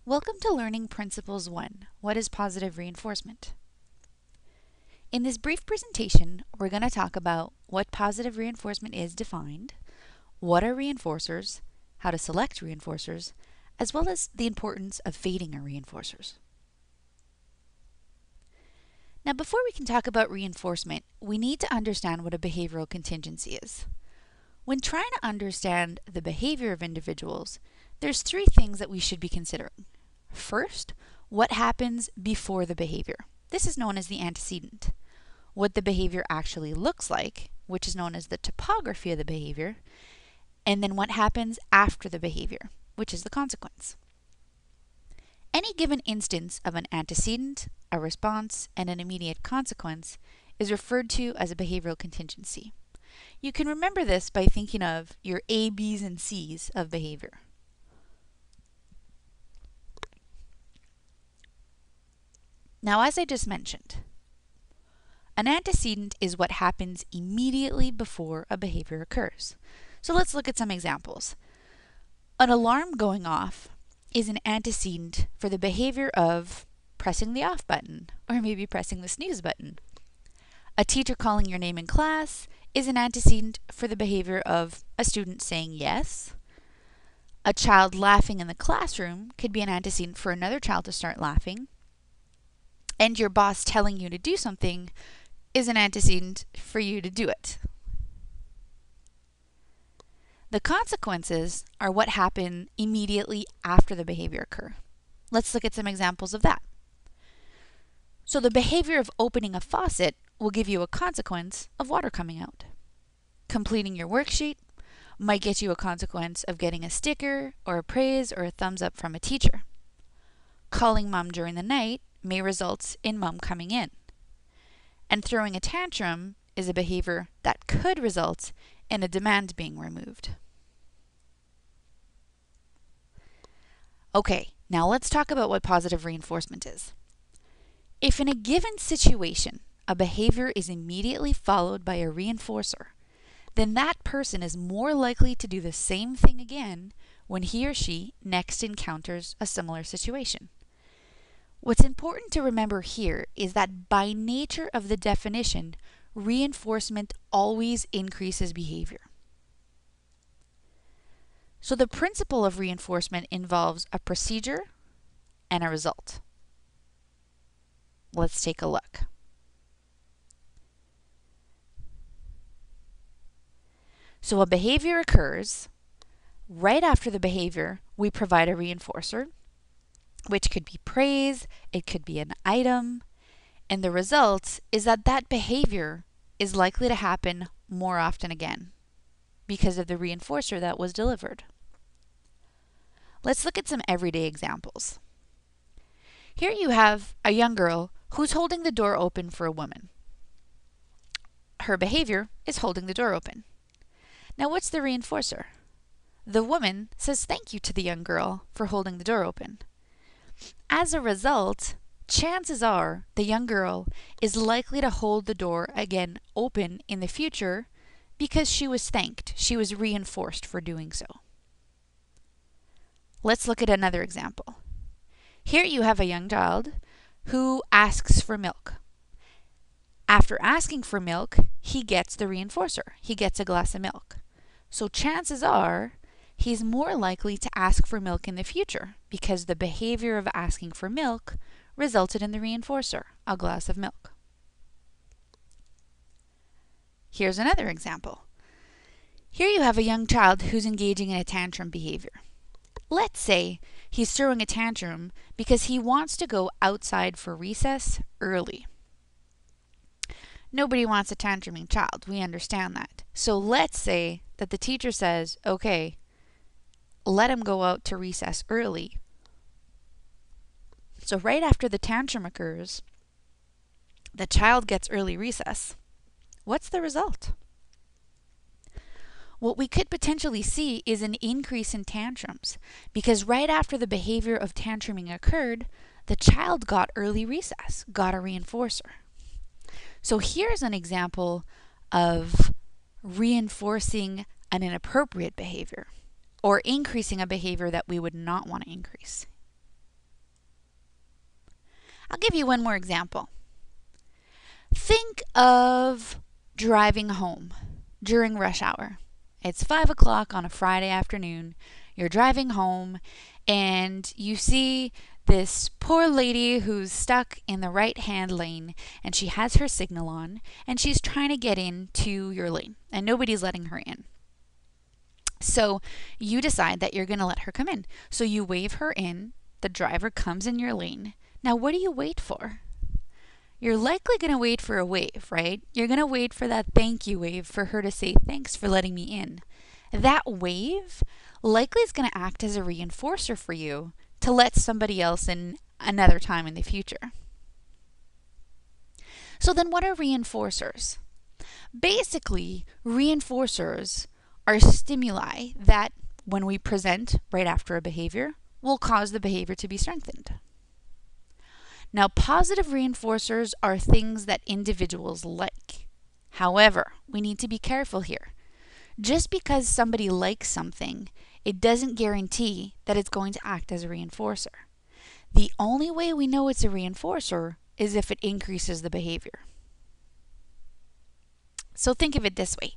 Welcome to Learning Principles 1. What is positive reinforcement? In this brief presentation, we're going to talk about what positive reinforcement is defined, what are reinforcers, how to select reinforcers, as well as the importance of fading our reinforcers. Now, before we can talk about reinforcement, we need to understand what a behavioral contingency is. When trying to understand the behavior of individuals, there's three things that we should be considering. First, what happens before the behavior? This is known as the antecedent. What the behavior actually looks like, which is known as the topography of the behavior, and then what happens after the behavior, which is the consequence. Any given instance of an antecedent, a response, and an immediate consequence is referred to as a behavioral contingency. You can remember this by thinking of your A, B's, and C's of behavior. Now, as I just mentioned, an antecedent is what happens immediately before a behavior occurs. So let's look at some examples. An alarm going off is an antecedent for the behavior of pressing the off button, or maybe pressing the snooze button. A teacher calling your name in class is an antecedent for the behavior of a student saying yes. A child laughing in the classroom could be an antecedent for another child to start laughing. And your boss telling you to do something is an antecedent for you to do it. The consequences are what happen immediately after the behavior occur. Let's look at some examples of that. So the behavior of opening a faucet will give you a consequence of water coming out. Completing your worksheet might get you a consequence of getting a sticker or a praise or a thumbs up from a teacher. Calling mom during the night may result in mom coming in. And throwing a tantrum is a behavior that could result in a demand being removed. Okay, now let's talk about what positive reinforcement is. If in a given situation a behavior is immediately followed by a reinforcer, then that person is more likely to do the same thing again when he or she next encounters a similar situation. What's important to remember here is that by nature of the definition, reinforcement always increases behavior. So the principle of reinforcement involves a procedure and a result. Let's take a look. So a behavior occurs. Right after the behavior, we provide a reinforcer, which could be praise, it could be an item, and the result is that that behavior is likely to happen more often again because of the reinforcer that was delivered. Let's look at some everyday examples. Here you have a young girl who's holding the door open for a woman. Her behavior is holding the door open. Now what's the reinforcer? The woman says thank you to the young girl for holding the door open. As a result, chances are the young girl is likely to hold the door again open in the future because she was thanked. She was reinforced for doing so. Let's look at another example. Here you have a young child who asks for milk. After asking for milk, he gets the reinforcer. He gets a glass of milk. So chances are he's more likely to ask for milk in the future because the behavior of asking for milk resulted in the reinforcer, a glass of milk. Here's another example. Here you have a young child who's engaging in a tantrum behavior. Let's say he's throwing a tantrum because he wants to go outside for recess early. Nobody wants a tantruming child. We understand that. So let's say that the teacher says, okay, let him go out to recess early. So right after the tantrum occurs, the child gets early recess. What's the result? What we could potentially see is an increase in tantrums because right after the behavior of tantruming occurred, the child got early recess, got a reinforcer. So here's an example of reinforcing an inappropriate behavior or increasing a behavior that we would not want to increase. I'll give you one more example. Think of driving home during rush hour. It's 5 o'clock on a Friday afternoon. You're driving home and you see this poor lady who's stuck in the right hand lane and she has her signal on and she's trying to get into your lane and nobody's letting her in. So you decide that you're going to let her come in. So you wave her in, the driver comes in your lane. Now what do you wait for? You're likely going to wait for a wave, right? You're going to wait for that thank you wave for her to say thanks for letting me in. That wave likely is going to act as a reinforcer for you to let somebody else in another time in the future. So then what are reinforcers? Basically, reinforcers are stimuli that, when we present right after a behavior, will cause the behavior to be strengthened. Now, positive reinforcers are things that individuals like. However, we need to be careful here. Just because somebody likes something, it doesn't guarantee that it's going to act as a reinforcer. The only way we know it's a reinforcer is if it increases the behavior. So think of it this way.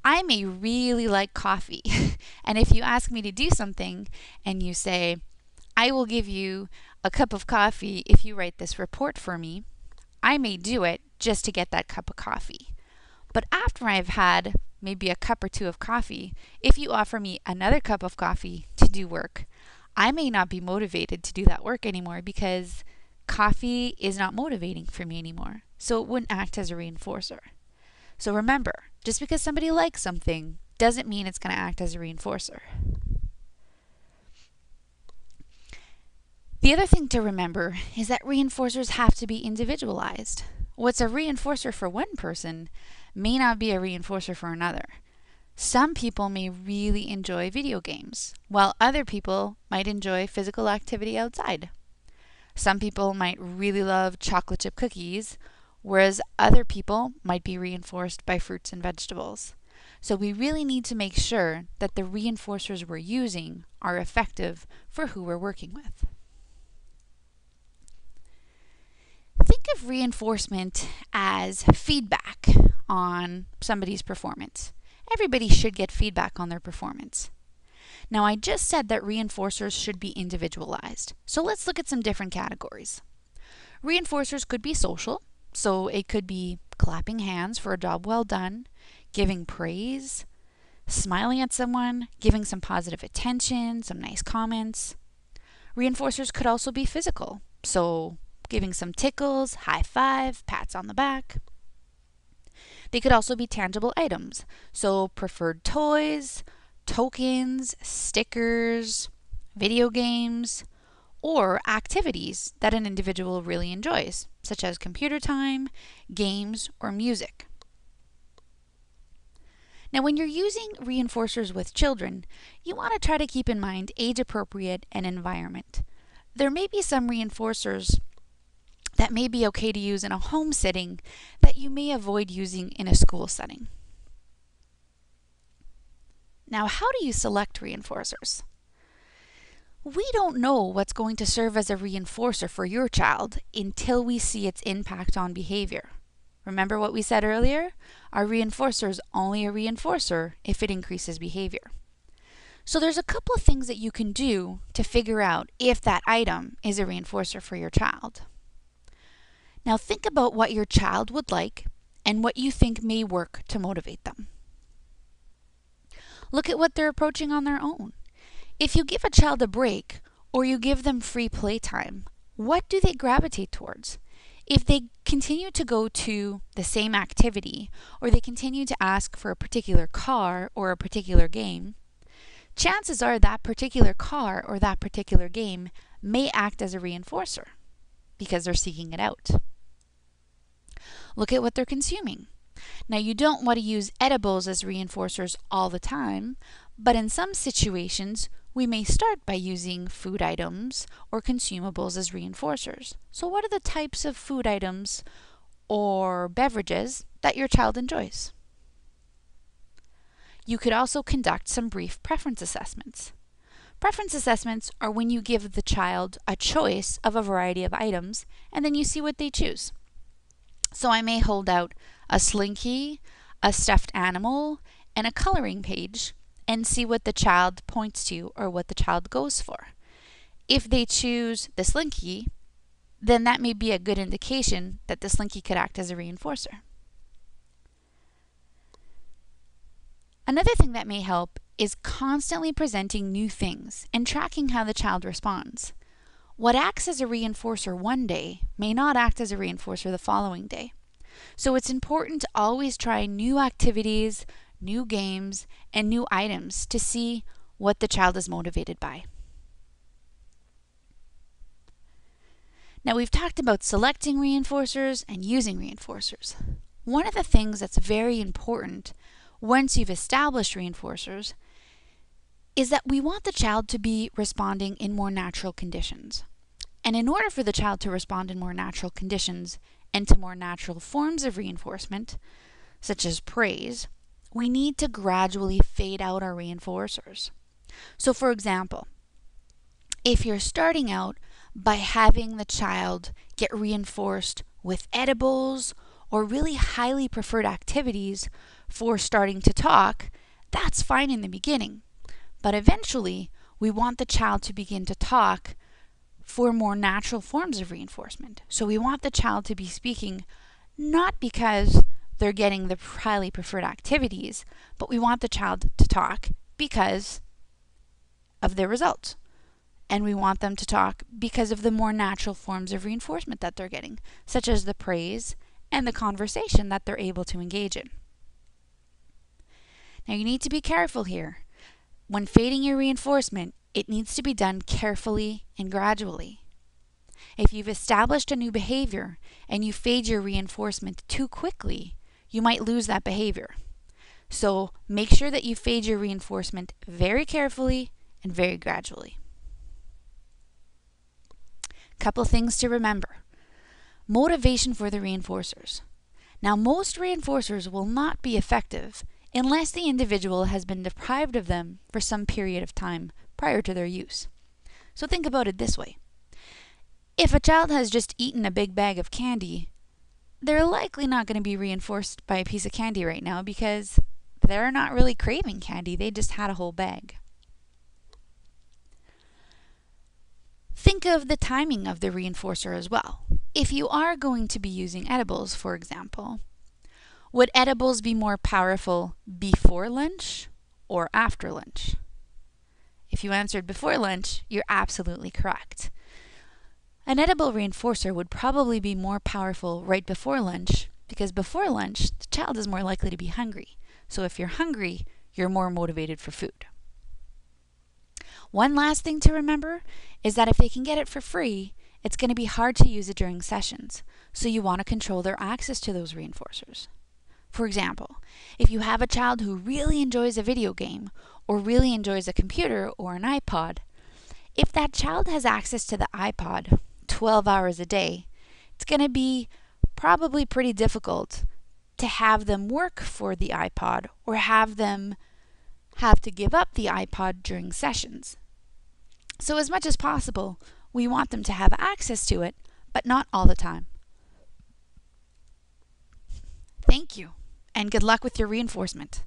I may really like coffee, and if you ask me to do something and you say, I will give you a cup of coffee if you write this report for me, I may do it just to get that cup of coffee. But after I've had maybe a cup or two of coffee, if you offer me another cup of coffee to do work, I may not be motivated to do that work anymore because coffee is not motivating for me anymore. So it wouldn't act as a reinforcer. So remember, just because somebody likes something doesn't mean it's going to act as a reinforcer. The other thing to remember is that reinforcers have to be individualized. What's a reinforcer for one person may not be a reinforcer for another. Some people may really enjoy video games, while other people might enjoy physical activity outside. Some people might really love chocolate chip cookies, whereas other people might be reinforced by fruits and vegetables. So we really need to make sure that the reinforcers we're using are effective for who we're working with. Think of reinforcement as feedback on somebody's performance. Everybody should get feedback on their performance. Now, I just said that reinforcers should be individualized. So let's look at some different categories. Reinforcers could be social. So it could be clapping hands for a job well done, giving praise, smiling at someone, giving some positive attention, some nice comments. Reinforcers could also be physical. So giving some tickles, high five, pats on the back. They could also be tangible items. So preferred toys, tokens, stickers, video games, or activities that an individual really enjoys, such as computer time, games, or music. Now, when you're using reinforcers with children, you want to try to keep in mind age appropriate and environment. There may be some reinforcers that may be okay to use in a home setting that you may avoid using in a school setting. Now, how do you select reinforcers? We don't know what's going to serve as a reinforcer for your child until we see its impact on behavior. Remember what we said earlier? Our reinforcer is only a reinforcer if it increases behavior. So there's a couple of things that you can do to figure out if that item is a reinforcer for your child. Now think about what your child would like and what you think may work to motivate them. Look at what they're approaching on their own. If you give a child a break or you give them free playtime, what do they gravitate towards? If they continue to go to the same activity or they continue to ask for a particular car or a particular game, chances are that particular car or that particular game may act as a reinforcer because they're seeking it out. Look at what they're consuming. Now, you don't want to use edibles as reinforcers all the time, but in some situations, we may start by using food items or consumables as reinforcers. So what are the types of food items or beverages that your child enjoys? You could also conduct some brief preference assessments. Preference assessments are when you give the child a choice of a variety of items and then you see what they choose. So I may hold out a slinky, a stuffed animal, and a coloring page and see what the child points to or what the child goes for. If they choose the slinky, then that may be a good indication that the slinky could act as a reinforcer. Another thing that may help is constantly presenting new things and tracking how the child responds. What acts as a reinforcer one day may not act as a reinforcer the following day. So it's important to always try new activities, new games, and new items to see what the child is motivated by. Now we've talked about selecting reinforcers and using reinforcers. One of the things that's very important once you've established reinforcers is that we want the child to be responding in more natural conditions. And in order for the child to respond in more natural conditions and to more natural forms of reinforcement, such as praise, we need to gradually fade out our reinforcers. So for example, if you're starting out by having the child get reinforced with edibles or really highly preferred activities for starting to talk, that's fine in the beginning. But eventually, we want the child to begin to talk for more natural forms of reinforcement. So we want the child to be speaking not because they're getting the highly preferred activities, but we want the child to talk because of their results. And we want them to talk because of the more natural forms of reinforcement that they're getting, such as the praise and the conversation that they're able to engage in. Now you need to be careful here. When fading your reinforcement, it needs to be done carefully and gradually. If you've established a new behavior and you fade your reinforcement too quickly, you might lose that behavior. So make sure that you fade your reinforcement very carefully and very gradually. Couple things to remember. Motivation for the reinforcers. Now, most reinforcers will not be effective unless the individual has been deprived of them for some period of time prior to their use. So think about it this way. If a child has just eaten a big bag of candy, they're likely not going to be reinforced by a piece of candy right now because they're not really craving candy, they just had a whole bag. Think of the timing of the reinforcer as well. If you are going to be using edibles, for example, would edibles be more powerful before lunch or after lunch? If you answered before lunch, you're absolutely correct. An edible reinforcer would probably be more powerful right before lunch because before lunch, the child is more likely to be hungry. So if you're hungry, you're more motivated for food. One last thing to remember is that if they can get it for free, it's going to be hard to use it during sessions. So you want to control their access to those reinforcers. For example, if you have a child who really enjoys a video game or really enjoys a computer or an iPod, if that child has access to the iPod 12 hours a day, it's going to be probably pretty difficult to have them work for the iPod or have them have to give up the iPod during sessions. So as much as possible, we want them to have access to it, but not all the time. Thank you, and good luck with your reinforcement.